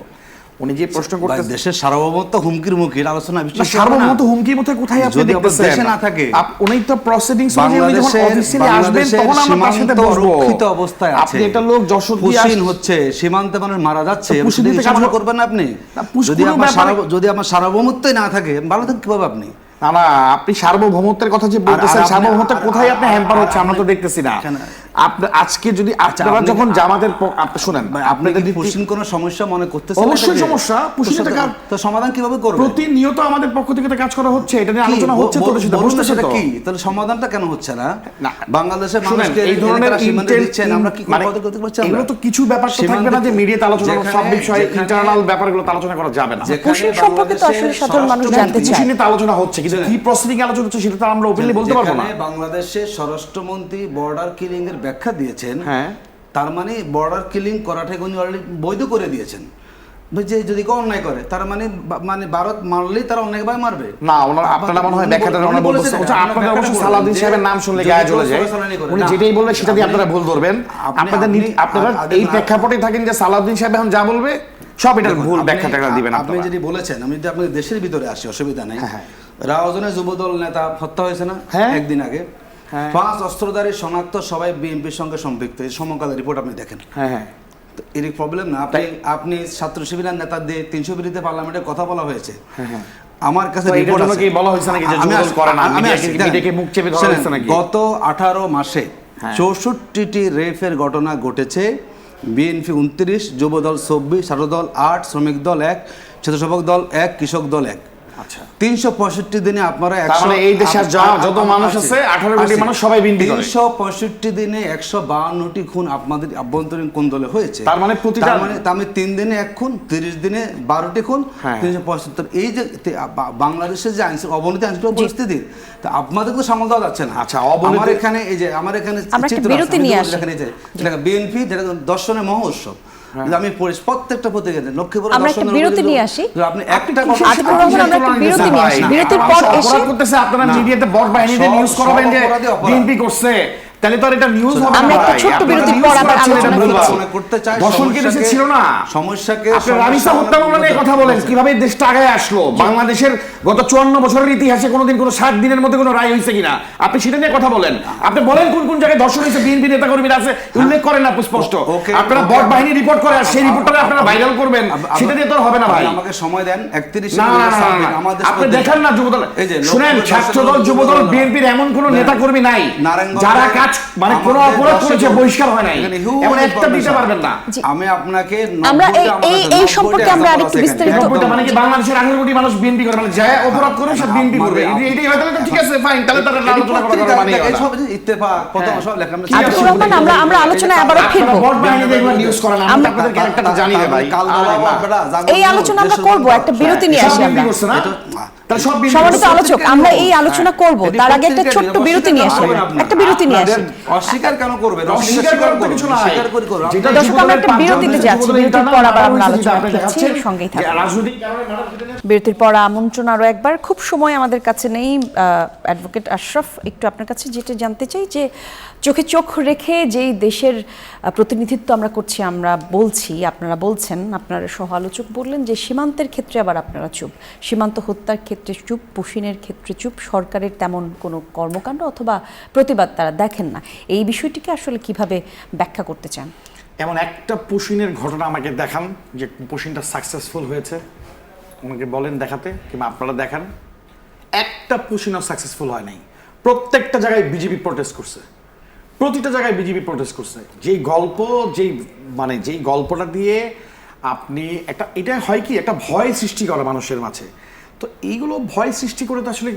উনি যে প্রশ্ন করতেছেন দেশের সার্বভৌমত্ব হুমকির মুখে, আলোচনা সার্বভৌমত্ব হুমকির মধ্যে কোথায় আপনি দেখতেছেন? দেশে না থাকে, উনি তো প্রসিডিংস অনুযায়ী যখন অফিসিয়ালি আসবেন তখন আমরা তার সাথে বসবো। রক্ষিত অবস্থায় আছে, আপনি একটা লোক যশোর দিয়ে পুশিন হচ্ছে, সীমান্তে মানুষ মারা যাচ্ছে, পুশিনিতে কাজ করবেন আপনি? যদি আমার সার্বভৌমত্বই না থাকে, ভালো থাকতে কিভাবে আপনি? না না, আপনি সার্বভৌমত্বের কথা যে বলতেছেন, সার্বভৌমত্ব কোথায় আপনি হ্যাম্পার হচ্ছে আমরা তো দেখতেছি না। আপনি আজকে যদি আপনারা যখন জামাতের শুনেন, আপনাদের পুশিন কোনো সমস্যা মনে করতেছেন? অবশ্যই সমস্যা। পুশিনটা তো সমাধান কিভাবে করবেন? প্রতিনিয়ত আমাদের পক্ষ থেকে কাজ করা হচ্ছে, এটা নিয়ে আলোচনা হচ্ছে, তো সেটা কি? তাহলে সমাধানটা কেন হচ্ছে না? বাংলাদেশের মানুষকে এই ধরনের সীমানা দিচ্ছেন, আমরা কি করতে পারছি? এগুলো তো কিছু ব্যাপার তো থাকবে না যে মিডিয়াতে আলোচনা করা, সব বিষয়ে ইন্টারনাল ব্যাপারগুলো আলোচনা করা যাবে না। পুশিন সম্পর্কে তো আসলে সাধারণ মানুষ জানতে চায়। পুশিন নিয়ে আলোচনা হচ্ছে, কিন্তু কি প্রসিডিং আলোচনা হচ্ছে সেটা তো আমরা ওপেনলি বলতে পারবো না। বাংলাদেশের স্বরাষ্ট্রমন্ত্রী বর্ডার কিলিং এর ব্যাখ্যা দিয়েছেন, তার মানে বর্ডার কিলিং করাটাকে উনি অলরেডি বৈধ করে দিয়েছেন। যে যদি কেউ অন্যায় করে তার মানে ভারত মারলেই তারা অন্যায়ভাবে মারবে না, আপনারা মনে হয় ব্যাখ্যাটা ওনারা বলছেন, আপনাদের অবশ্য সালাউদ্দিন সাহেবের নাম শুনলে গায়ে জ্বলে যায়। উনি যেটাই বললে সেটা দিয়ে আপনারা ভুল ধরবেন। আপনারা এই প্রেক্ষাপটে থাকেন যে সালাউদ্দিন সাহেব এখন যা বলবে সব এটার ভুল ব্যাখ্যাটা দিবেন। আপনি যদি বলেছেন, আমি যদি আপনাদের দেশের ভিতরে আসি অসুবিধা নাই। রাওয়াজনে যুবদল নেতা হত্যা হয়েছে না একদিন আগে, 5 অস্ত্রধারী শনাক্ত সবাই বিএনপির সঙ্গে সম্পৃক্ত, এই সমকালের রিপোর্ট আপনি দেখেন। এর প্রবলেম না, আপনি ছাত্র শিবিরের নেতা দিয়ে 300 বিরুদ্ধে পার্লামেন্টে কথা বলা হয়েছে। আমার কাছে রিপোর্ট আছে, কি বলা হয়েছে নাকি যে যুবদল করে না, মিডিয়াকে মুখ চেপে ধরা হয়েছে নাকি? গত 18 মাসে 64টি রেফের ঘটনা ঘটেছে। বিএনপি 29, যুবদল 24, ছাত্রদল 8, শ্রমিক দল 1, স্বেচ্ছাসেবক দল 1, কৃষক দল 1। আচ্ছা, 365 দিনে আপনারা এই দেশে যত মানুষ আছে 18 কোটি মানুষ সবাই বিএনপি করে। 365 দিনে 152টি খুন আপনাদের আভ্যন্তরীণ কোন দলে হয়েছে? তার মানে প্রতিটা তার মানে 3 দিনে 1 খুন, 30 দিনে 12টি খুন, 375। এই যে বাংলাদেশের যে অবনতি আইনশৃঙ্খলা পরিস্থিতি, তা আপনাদেরকে সামাল দেওয়া যাচ্ছে না। আচ্ছা, আমার এখানে চিত্র আছে, বিএনপি যেটা দর্শনের মহোৎসব। আমি প্রত্যেকটা পত্রিকা লক্ষ্মীপুর আমরা একটা বিরতি নিয়ে আসি। আপনি একটা বিরতি নিয়ে আসি, বিরতির পর এসে করতেছে আপনারা মিডিয়াতে বট বাহিনীতে নিউজ করাবেন যে বিএনপি করছে, তাহলে তো এটা নিউজ হবে না। আমরা একটা ছোট্ট বিরতির পর আবার আলোচনা করতে চাই। দর্শন কি দেশে ছিল না? সমস্যাকে আপনি রামিসা হত্যা মামলা নিয়ে কথা বলেন, কিভাবে দেশটা আগে আসলো, বাংলাদেশের গত 54 বছরের ইতিহাসে কোনোদিন কোনো 60 দিনের মধ্যে কোনো রায় হয়েছে কিনা, আপনি সেটা নিয়ে কথা বলেন। আপনি বলেন কোন কোন জায়গায় দর্শন হয়েছে, বিএনপি নেতা কর্মীরা আছে, উল্লেখ করেন না স্পষ্ট। আপনারা বট বাহিনী রিপোর্ট করে আর সেই রিপোর্টটা আপনারা ভাইরাল করবেন, সেটা দিয়ে তো হবে না ভাই। আমাকে সময় দেন 31 আমাদের আপনি দেখেন না যুবদল, শুনেন, ছাত্রদল যুবদল বিএনপির এমন কোন নেতা কর্মী নাই যারা কাজ মানে কোনো অপরাধ করেছে বহিষ্কার হয় নাই, এমন একটা দিতে পারবেন না। আমি আপনাকে আমরা এই সম্পর্কে আমরা আরেকটু বিস্তারিত মানে কি বাংলাদেশের 18 কোটি মানুষ বিএনপি করে, মানে যায় অপরাধ করে সে বিএনপি করবে, এটাই হয়তো ঠিক আছে, ফাইন, তাহলে তারা আলোচনা করা মানে সব ইত্তেফাক প্রথম সব লেখা আমরা আলোচনায় আবারো ফিরব। বট বাহিনী দেখবেন নিউজ করে না, আমরা আপনাদের ক্যারেক্টারটা জানি না ভাই। এই আলোচনা আমরা করব, একটা বিরতি নিয়ে আসি আমরা। তাহলে সব সম্মানিত আলোচক, আমরা এই আলোচনা করব, তার আগে একটা ছোট্ট বিরতি নিয়ে আসি, একটা বিরতি নিয়ে আসি। অস্বীকার কেন করবে? অস্বীকার করার তো কিছু নাই। দর্শক, আমরা একটা বিরতিতে যাচ্ছি, বিরতির পর আবার আমরা আলোচনা করছি, সঙ্গেই থাকুন। বিরতির পর আমন্ত্রণ আরো একবার, খুব সময় আমাদের কাছে নেই। অ্যাডভোকেট আশরাফ, একটু আপনার কাছে যেটা জানতে চাই যে চোখে চোখ রেখে যেই দেশের প্রতিনিধিত্ব আমরা করছি, আমরা বলছি, আপনারা বলছেন, আপনার সহ আলোচক বললেন যে সীমান্তের ক্ষেত্রে আবার আপনারা চুপ, সীমান্ত হত্যার ক্ষেত্রে চুপ, পুশিনের ক্ষেত্রে চুপ, সরকারের তেমন কোনো কর্মকাণ্ড অথবা প্রতিবাদ তারা দেখেন না। এই বিষয়টিকে আসলে কিভাবে ব্যাখ্যা করতে চান? এমন একটা পুশিনের ঘটনা আমাকে দেখান যে পুশিনটা সাকসেসফুল হয়েছে, আমাকে বলেন দেখাতে, কিংবা আপনারা দেখান। একটা পুশিনও সাকসেসফুল হয় নাই। প্রত্যেকটা জায়গায় বিজেপি প্রোটেস্ট করছে, প্রতিটা জায়গায় বিজেপি প্রোটেস্ট করছে। যেই গল্পটা দিয়ে আপনি এটা হয় কি, একটা ভয় সৃষ্টি করে মানুষের মাঝে। তো এইগুলো ভয় সৃষ্টি করে তো আসলে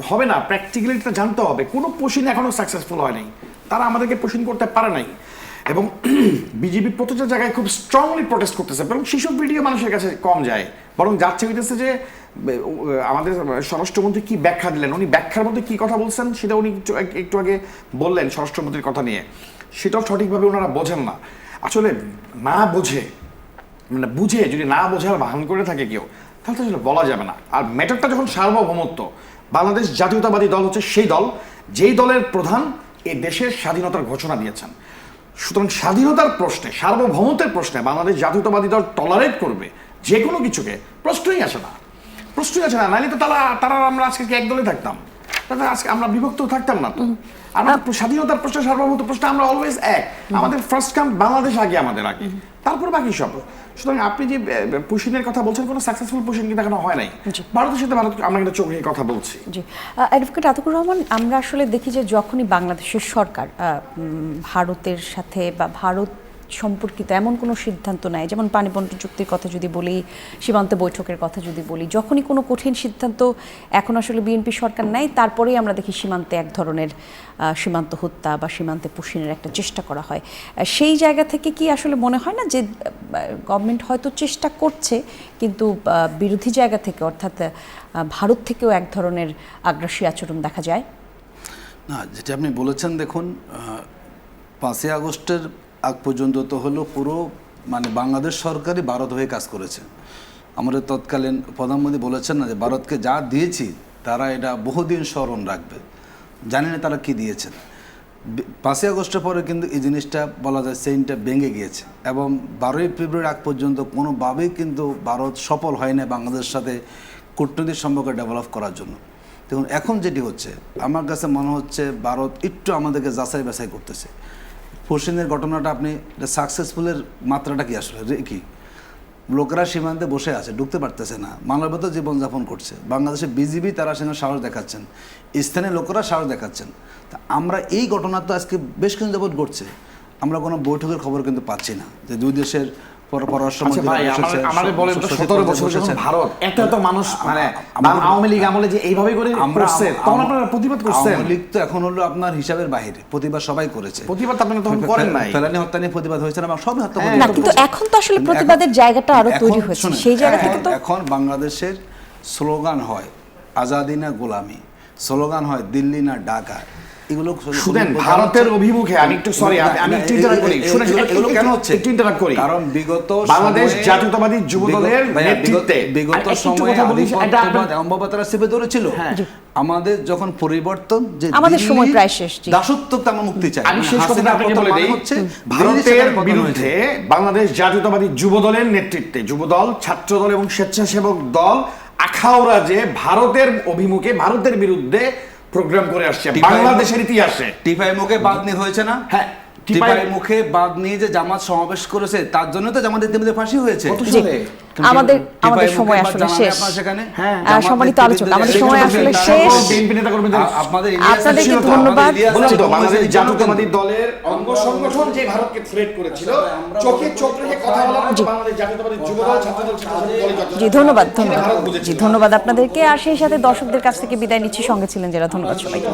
হবে না, প্র্যাকটিক্যালিটা জানতে হবে। কোনো পুশিন এখনো সাকসেসফুল হয় নাই, তারা আমাদেরকে পুশিন করতে পারে নাই। এবং বিজেপি প্রতিটা জায়গায় খুব স্ট্রংলি প্রোটেস্ট করতেছে, এবং সেসব ভিডিও মানুষের কাছে কম যায়, বরং যাচ্ছে হইতেছে যে আমাদের স্বরাষ্ট্রমন্ত্রী কি ব্যাখ্যা দিলেন, উনি ব্যাখ্যার মধ্যে কি কথা বলছেন সেটা উনি একটু আগে বললেন স্বরাষ্ট্রমন্ত্রীর কথা নিয়ে, সেটাও সঠিকভাবে ওনারা বোঝেন না। আসলে না বুঝে, মানে বুঝে যদি না বোঝার ভান করে থাকে কেউ, তাহলে তো আসলে বলা যাবে না। আর ম্যাটারটা যখন সার্বভৌমত্ব, বাংলাদেশ জাতীয়তাবাদী দল হচ্ছে সেই দল যেই দলের প্রধান এই দেশের স্বাধীনতার ঘোষণা দিয়েছেন। সুতরাং স্বাধীনতার প্রশ্নে, সার্বভৌমত্বের প্রশ্নে বাংলাদেশ জাতীয়তাবাদী দল টলারেট করবে যে কোনো কিছুকে, প্রশ্নই আসে না, নাহলে তো তারা আমরা আজকে এক দলে থাকতাম, তাহলে আজকে আমরা বিভক্ত থাকতাম না। তো আমরা স্বাধীনতার প্রশ্নে, সার্বভৌমত্বের প্রশ্নে আমরা অলওয়েজ এক, আমাদের ফার্স্ট কাম বাংলাদেশ আগে, আমাদের আগে, তারপর বাকি সব। সুতরাং আপনি যে পুশিনের কথা বলছেন, কোনো সাকসেসফুল পুশিন কিন্তু এখনো হয় নাই ভারতের সাথে। আমরা কিন্তু চোখে কথা বলছি। জি, অ্যাডভোকেট আতিকুর রহমান, আমরা আসলে দেখি যে যখনই বাংলাদেশের সরকার ভারতের সাথে বা ভারত সম্পর্কিত এমন কোনো সিদ্ধান্ত নেয়, যেমন পানি বন্টন চুক্তির কথা যদি বলি, সীমান্ত বৈঠকের কথা যদি বলি, যখনই কোনো কঠিন সিদ্ধান্ত এখন আসলে বিএনপি সরকার নেয়, তারপরেই আমরা দেখি সীমান্তে এক ধরনের সীমান্ত হত্যা বা সীমান্তে পুশিনের একটা চেষ্টা করা হয়। সেই জায়গা থেকে কি আসলে মনে হয় না যে গভর্নমেন্ট হয়তো চেষ্টা করছে, কিন্তু বিরোধী জায়গা থেকে, অর্থাৎ ভারত থেকেও এক ধরনের আগ্রাসী আচরণ দেখা যায়? না, যেটা আপনি বলেছেন, দেখুন 5ই আগস্টের আগ পর্যন্ত তো হলো পুরো মানে বাংলাদেশ সরকারই ভারত হয়ে কাজ করেছে। আমাদের তৎকালীন প্রধানমন্ত্রী বলেছেন না যে ভারতকে যা দিয়েছি তারা এটা বহুদিন স্মরণ রাখবে। জানি না তারা কী দিয়েছেন। 5ই আগস্টের পরে কিন্তু এই জিনিসটা বলা যায় চেইনটা ভেঙে গিয়েছে এবং 12ই ফেব্রুয়ারি আগ পর্যন্ত কোনোভাবেই কিন্তু ভারত সফল হয় না বাংলাদেশের সাথে কূটনৈতিক সম্পর্ক ডেভেলপ করার জন্য। দেখুন এখন যেটি হচ্ছে আমার কাছে মনে হচ্ছে ভারত একটু আমাদেরকে যাচাই বাছাই করতেছে। পরশুদিনের ঘটনাটা আপনি সাকসেসফুলের মাত্রাটা কি আসলে কি? লোকেরা সীমান্তে বসে আছে, ঢুকতে পারতেছে না, মানবত জীবনযাপন করছে। বাংলাদেশে বিজিবি তারা সেখানে সাহস দেখাচ্ছেন, স্থানীয় লোকেরা সাহস দেখাচ্ছেন। তা আমরা এই ঘটনা তো আজকে বেশ কিছু যাবৎ ঘটছে, আমরা কোনো বৈঠকের খবর কিন্তু পাচ্ছি না যে দুই দেশের আমাদের বলেন তো 17 বছর যখন ভারত একটা তো মানুষ মানে আওয়ামী লীগ আমলে যে এইভাবে করে করছে তখন আপনারা প্রতিবাদ করছেন। আওয়ামী লীগ তো এখন হলো আপনার হিসাবের বাইরে, প্রতিবাদ সবাই করেছে। প্রতিবাদ আপনারা তখন করেন নাই। ফেলানি হত্যা নিয়ে প্রতিবাদ হয়েছে না, সবই হত্যা না, কিন্তু এখন তো আসলে প্রতিবাদের জায়গাটা আরো তৈরি হয়েছে, সেই জায়গা থেকে তো এখন বাংলাদেশের স্লোগান হয় আজাদি না গোলামি, স্লোগান হয় দিল্লি না ঢাকা। এগুলো শুনেন ভারতের অভিমুখে আমি একটু সরি আমি একটু ইন্টারাক্ট করি। শুনেন এগুলো কেন হচ্ছে একটু ইন্টারাক্ট করি, কারণ বিগত বাংলাদেশ জাতীয়তাবাদী যুব দলের নেতৃত্বে বিগত সময়ে আধিপত্যবাদ এমনভাবে চেপে ধরেছিল। আমাদের যখন পরিবর্তন যে আমাদের সময় প্রায় শেষ, দাসত্ব আমরা মুক্তি চাই। আমি শেষ কথা আপনাকে বলে দেই, ভারতের বিরুদ্ধে বাংলাদেশ জাতীয়তাবাদী যুব দলের নেতৃত্বে যুবদল, ছাত্রদল এবং স্বেচ্ছাসেবক দল আখাউড়া যে ভারতের অভিমুখে ভারতের বিরুদ্ধে প্রোগ্রাম করে আসছে বাংলাদেশের ইতিহাসে। টিপাই মুখে বাদ নিয়ে হয়েছে না? হ্যাঁ, টিপাই মুখে বাদ নিয়ে যে জামাত সমাবেশ করেছে তার জন্য তো জামাতের ইতিমধ্যে ফাঁসি হয়েছে। আমাদের সময় আসলে শেষ। সম্মানিত আলোচক, আমাদের সময় আসলে শেষ। আপনাদেরকে ধন্যবাদ। বাংলাদেশ জাতীয়তাবাদী দলের অঙ্গ সংগঠন যে ভারতকে থ্রেট করেছিল, চোখে চোখ রেখে কথা বলা বাংলাদেশ জাতীয়তাবাদী যুবদল, ছাত্রদল, জি ধন্যবাদ। ধন্যবাদ আপনাদেরকে। আর সেই সাথে দর্শকদের কাছ থেকে বিদায় নিচ্ছি। সঙ্গে ছিলেন যারা, ধন্যবাদ সবাইকে।